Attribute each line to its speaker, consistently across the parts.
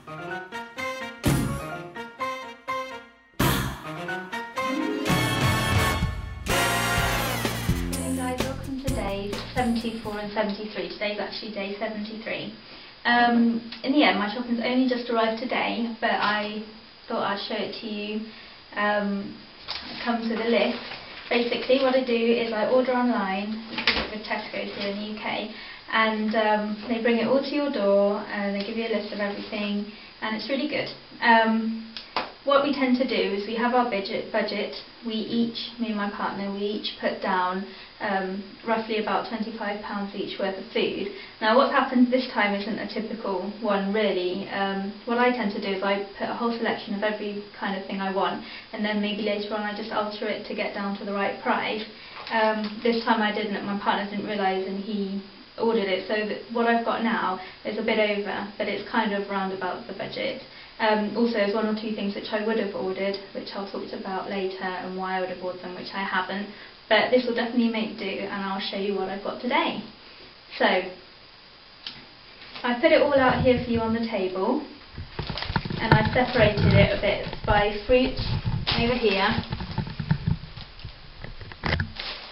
Speaker 1: Guys, welcome to days 74 and 73. Today's actually day 73. In the end, my shopping's only just arrived today, but I thought I'd show it to you. It comes with a list. Basically, what I do is I order online with Tesco's here in the UK, and they bring it all to your door, and they give you a list of everything, and it's really good. What we tend to do is we have our budget. We each, me and my partner, we each put down roughly about £25 each worth of food. Now what's happened this time isn't a typical one really. What I tend to do is I put a whole selection of every kind of thing I want, and then maybe later on I just alter it to get down to the right price. This time I didn't, my partner didn't realise, and he ordered it, so that what I've got now is a bit over, but it's kind of round about the budget. Also, there's one or two things which I would have ordered, which I'll talk about later, and why I would have ordered them, which I haven't. But this will definitely make do, and I'll show you what I've got today. So, I put it all out here for you on the table, and I've separated it a bit by fruit over here.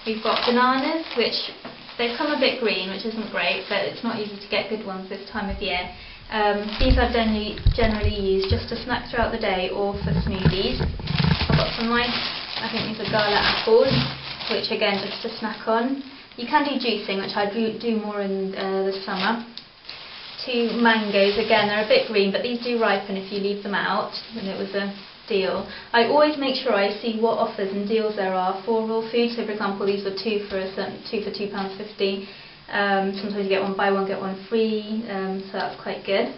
Speaker 1: We've got bananas, which they've come a bit green, which isn't great, but it's not easy to get good ones this time of year. These I generally use just to snack throughout the day or for smoothies. I've got some nice, I think these are gala apples, which again just to snack on. You can do juicing, which I do more in the summer. 2 mangoes, again they're a bit green, but these do ripen if you leave them out, and it was a deal. I always make sure I see what offers and deals there are for raw food. So for example, these were two for £2.50. Sometimes you get one buy one get one free, so that's quite good.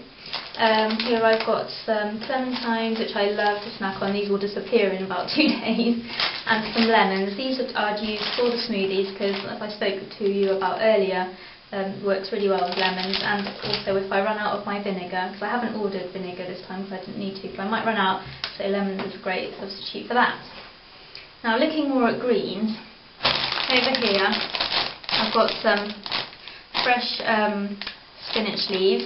Speaker 1: Here I've got some clementines, which I love to snack on. These will disappear in about 2 days. And some lemons. These I'd use for the smoothies because, as I spoke to you about earlier, works really well with lemons. And also if I run out of my vinegar, because I haven't ordered vinegar this time because I didn't need to, but I might run out, so lemons is a great substitute for that. Now looking more at greens, over here I've got some fresh spinach leaves.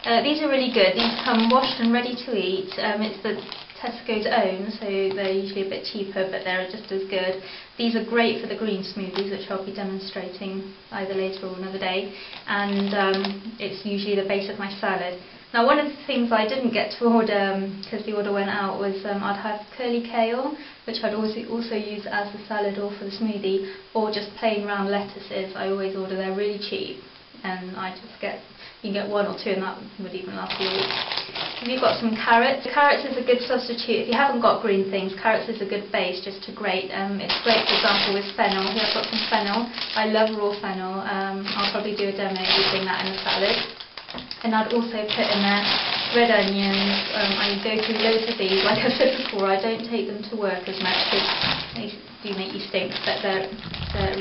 Speaker 1: These are really good. These come washed and ready to eat. It's the Tesco's own, so they're usually a bit cheaper, but they're just as good. These are great for the green smoothies, which I'll be demonstrating either later or another day, and it's usually the base of my salad. Now one of the things I didn't get to order because the order went out was I'd have curly kale, which I'd also use as the salad or for the smoothie, or just plain round lettuces. I always order, they're really cheap, and you can get 1 or 2 and that would even last you a week. You've got some carrots. Carrots is a good substitute. If you haven't got green things, carrots is a good base just to grate. It's great, for example, with fennel. Here I've got some fennel. I love raw fennel. I'll probably do a demo using that in a salad. And I'd also put in there red onions. I go through loads of these. Like I said before, I don't take them to work as much because they do make you stink, but they're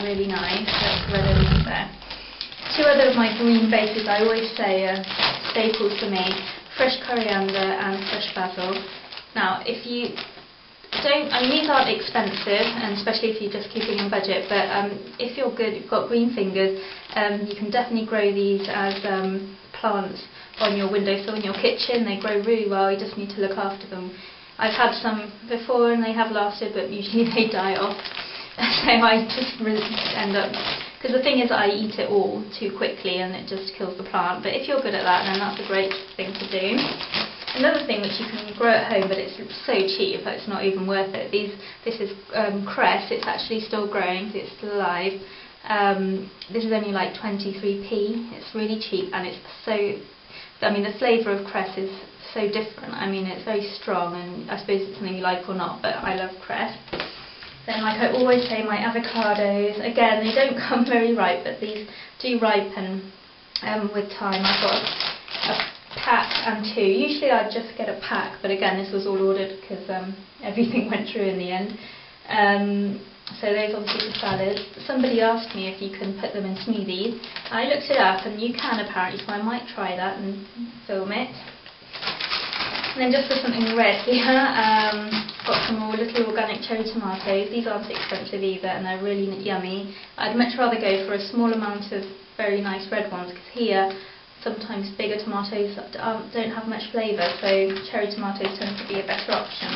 Speaker 1: really nice. There's red onions there. 2 other of my green bases I always say are staples for me: fresh coriander and fresh basil. Now, if you don't, these aren't expensive, and especially if you're just keeping in budget, but if you've got green fingers, you can definitely grow these as plants on your windowsill in your kitchen. They grow really well, you just need to look after them. I've had some before and they have lasted, but usually they die off. So I just end up, because the thing is I eat it all too quickly and it just kills the plant, but if you're good at that, then that's a great thing to do. Another thing which you can grow at home, but it's so cheap it's not even worth it. This is cress. It's actually still growing, so it's still alive. This is only like 23p. It's really cheap, and it's so, the flavour of cress is so different. It's very strong, and I suppose it's something you like or not, but I love cress. Then, like I always say, my avocados, again, they don't come very ripe, but these do ripen with time. I've got a pack and 2. Usually I'd just get a pack, but again, this was all ordered because everything went through in the end. So those obviously for salads. Somebody asked me if you can put them in smoothies. I looked it up, and you can apparently, so I might try that and film it. And then just for something red here, got some more little organic cherry tomatoes. These aren't expensive either, and they're really yummy. I'd much rather go for a small amount of very nice red ones, because here sometimes bigger tomatoes don't have much flavour, so cherry tomatoes tend to be a better option.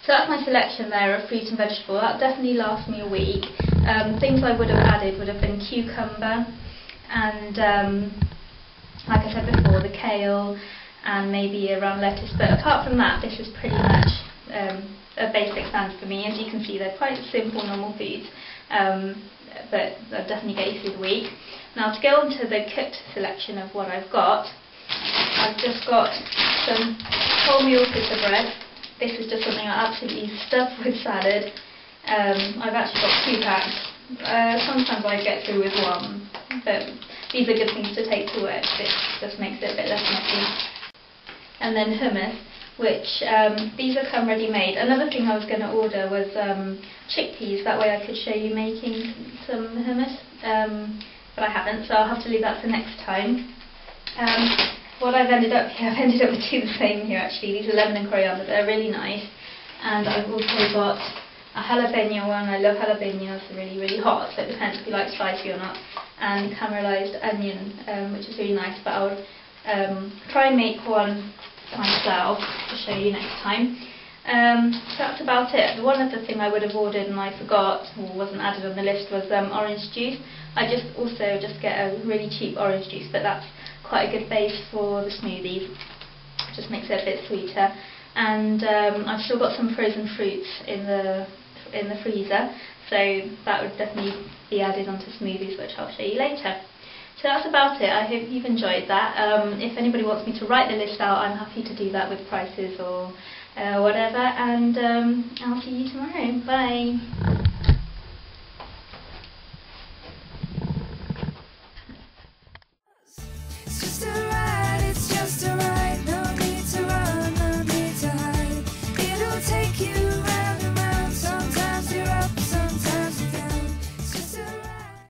Speaker 1: So that's my selection there of fruit and vegetable. That definitely lasts me a week. Things I would have added would have been cucumber and, like I said before, the kale and maybe a round lettuce. But apart from that, this is pretty much a basic standard for me. As you can see, they're quite simple, normal foods, but they'll definitely get you through the week. Now, to go on to the cooked selection of what I've got just got some wholemeal pita bread. This is just something I absolutely stuff with salad. I've actually got 2 packs. Sometimes I get through with 1, but these are good things to take to work. It just makes it a bit less messy. And then hummus, which these have come ready made. Another thing I was going to order was chickpeas. That way I could show you making some hummus, but I haven't, so I'll have to leave that for next time. What I've ended up with 2 the same here actually. These are lemon and coriander. They're really nice. And I've also got a jalapeno one. I love jalapenos. They're really, really hot, so it depends if you like spicy or not. And caramelized onion, which is really nice. But I'll try and make one myself to show you next time. So that's about it. One other thing I would have ordered and I forgot, or wasn't added on the list, was orange juice. I just get a really cheap orange juice, but that's quite a good base for the smoothies. It just makes it a bit sweeter. And I've still got some frozen fruits in the freezer, so that would definitely be added onto smoothies, which I'll show you later. So that's about it. I hope you've enjoyed that. If anybody wants me to write the list out, I'm happy to do that with prices or whatever. And I'll see you tomorrow. Bye.